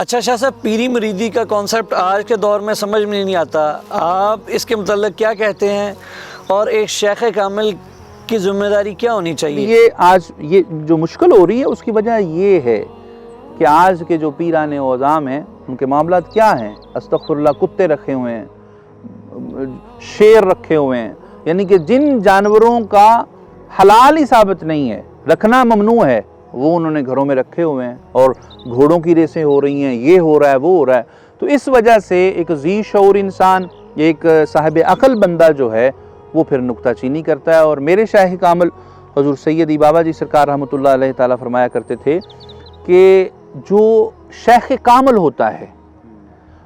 اچھا شاہ صاحب، پیری مریدی کا کانسیپٹ آج کے دور میں سمجھ میں نہیں آتا، آپ اس کے متعلق کیا کہتے ہیں اور ایک شیخ کامل کی ذمہ داری کیا ہونی چاہیے؟ یہ جو مشکل ہو رہی ہے اس کی وجہ یہ ہے کہ آج کے جو پیران اعظام ہیں ان کے معاملات کیا ہیں؟ استغفر اللہ، کتے رکھے ہوئے ہیں، شیر رکھے ہوئے ہیں، یعنی کہ جن جانوروں کا حلال ہی ثابت نہیں ہے، رکھنا ممنوع ہے، وہ انہوں نے گھروں میں رکھے ہوئے ہیں، اور گھوڑوں کی ریسیں ہو رہی ہیں، یہ ہو رہا ہے، وہ ہو رہا ہے۔ تو اس وجہ سے ایک ذی شعور انسان، ایک صاحب عقل بندہ جو ہے وہ پھر نکتہ چینی کرتا ہے۔ اور میرے شیخ کامل حضور سیدی بابا جی سرکار رحمۃ اللہ علیہ تعالیٰ فرمایا کرتے تھے کہ جو شیخ کامل ہوتا ہے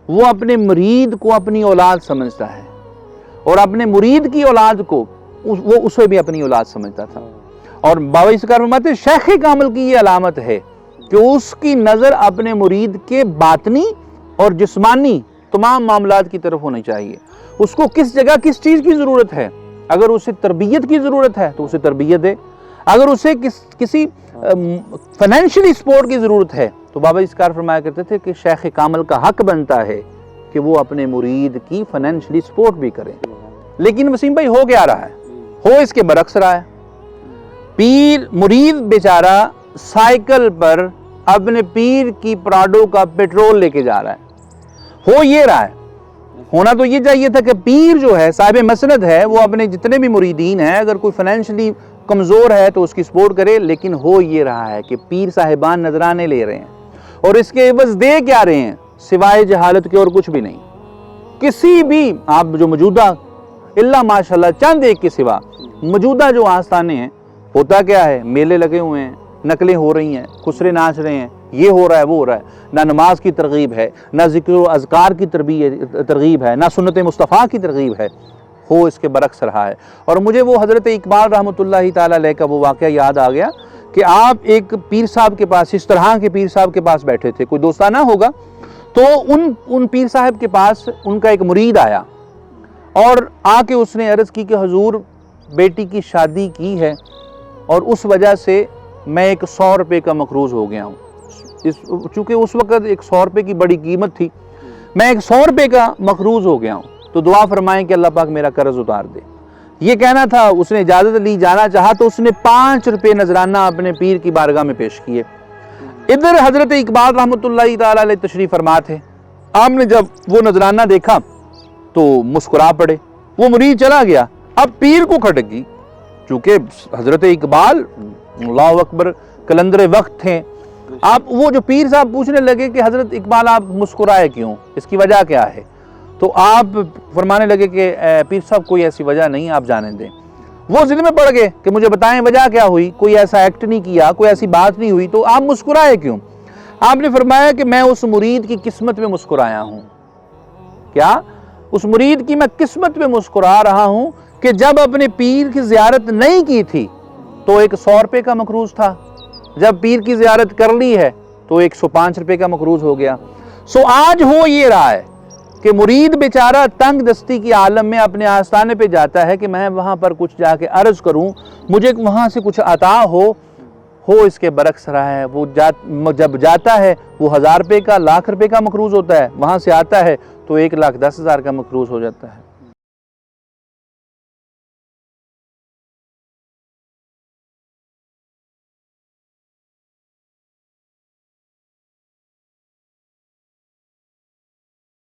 وہ اپنے مرید کو اپنی اولاد سمجھتا ہے، اور اپنے مرید کی اولاد کو وہ اسے بھی اپنی اولاد سمجھتا تھا۔ اور بابا جی سرکار فرماتے ہیں شیخ کامل کی یہ علامت ہے کہ اس کی نظر اپنے مرید کے باطنی اور جسمانی تمام معاملات کی طرف ہونی چاہیے۔ اس کو کس جگہ کس چیز کی ضرورت ہے، اگر اسے تربیت کی ضرورت ہے تو اسے تربیت دے، اگر اسے کسی فائنینشلی سپورٹ کی ضرورت ہے تو بابا جی سرکار فرمایا کرتے تھے کہ شیخ کامل کا حق بنتا ہے کہ وہ اپنے مرید کی فائنینشلی سپورٹ بھی کریں۔ لیکن وسیم بھائی ہو کیا رہا ہے؟ ہو اس کے برعکس رہا ہے۔ مرید بیچارہ سائیکل پر اپنے پیر کی پراڈو کا پیٹرول لے کے جا رہا ہے۔ ہو یہ رہا ہے، ہونا تو یہ چاہیے تھا کہ پیر جو ہے صاحب مسند ہے، وہ اپنے جتنے بھی مریدین ہیں اگر کوئی فائنینشلی کمزور ہے تو اس کی سپورٹ کرے، لیکن ہو یہ رہا ہے کہ پیر صاحبان نذرانے لے رہے ہیں اور اس کے عوض دے کیا رہے ہیں؟ سوائے جہالت کے اور کچھ بھی نہیں۔ کسی بھی آپ جو موجودہ اللہ ماشاءاللہ چند ایک کے سوا موجودہ جو آستانے ہیں، ہوتا کیا ہے؟ میلے لگے ہوئے ہیں، نقلیں ہو رہی ہیں، خسرے ناچ رہے ہیں، یہ ہو رہا ہے، وہ ہو رہا ہے۔ نہ نماز کی ترغیب ہے، نہ ذکر و اذکار کی ترغیب ہے، نہ سنت مصطفیٰ کی ترغیب ہے۔ ہو اس کے برعکس رہا ہے۔ اور مجھے وہ حضرت اقبال رحمۃ اللہ تعالیٰ علیہ کا وہ واقعہ یاد آ گیا کہ آپ ایک پیر صاحب کے پاس، اس طرح کے پیر صاحب کے پاس بیٹھے تھے، کوئی دوستانہ ہوگا، تو ان پیر صاحب کے پاس ان کا ایک مرید آیا اور آ کے اس نے عرض کی کہ حضور بیٹی کی شادی کی ہے اور اس وجہ سے میں ایک 100 روپے کا مقروض ہو گیا ہوں۔ چونکہ اس وقت ایک 100 روپے کی بڑی قیمت تھی، میں ایک 100 روپے کا مقروض ہو گیا ہوں، تو دعا فرمائیں کہ اللہ پاک میرا قرض اتار دے۔ یہ کہنا تھا، اس نے اجازت لی، جانا چاہا تو اس نے 5 روپے نذرانہ اپنے پیر کی بارگاہ میں پیش کیے۔ ادھر حضرت اقبال رحمۃ اللہ تعالیٰ علیہ تشریف فرما تھے۔ آپ نے جب وہ نذرانہ دیکھا تو مسکرا پڑے، وہ مرید چلا گیا۔ اب پیر کو کھٹک گئی، چونکہ حضرت اقبال اللہ اکبر کلندر وقت تھے۔ آپ وہ جو پیر صاحب پوچھنے لگے کہ حضرت اقبال آپ مسکرائے کیوں، اس کی وجہ کیا ہے؟ تو آپ فرمانے لگے کہ پیر صاحب کوئی ایسی وجہ نہیں، آپ جانے دیں۔ وہ ضد میں پڑ گئے کہ مجھے بتائیں وجہ کیا ہوئی، کوئی ایسا ایکٹ نہیں کیا، کوئی ایسی بات نہیں ہوئی، تو آپ مسکرائے کیوں؟ آپ نے فرمایا کہ میں اس مرید کی قسمت میں مسکرایا ہوں۔ کیا؟ اس مرید کی میں قسمت میں مسکرا رہا ہوں کہ جب اپنے پیر کی زیارت نہیں کی تھی تو ایک 100 روپے کا مقروض تھا، جب پیر کی زیارت کر لی ہے تو 105 روپے کا مقروض ہو گیا۔ آج ہو یہ رہا ہے کہ مرید بیچارہ تنگ دستی کی عالم میں اپنے آستانے پہ جاتا ہے کہ میں وہاں پر کچھ جا کے عرض کروں، مجھے وہاں سے کچھ عطا ہو اس کے برعکس رہا ہے۔ وہ جب جاتا ہے وہ 1000 روپے کا، 1,00,000 روپے کا مقروض ہوتا ہے، وہاں سے آتا ہے تو 1,10,000 کا مقروض ہو جاتا ہے۔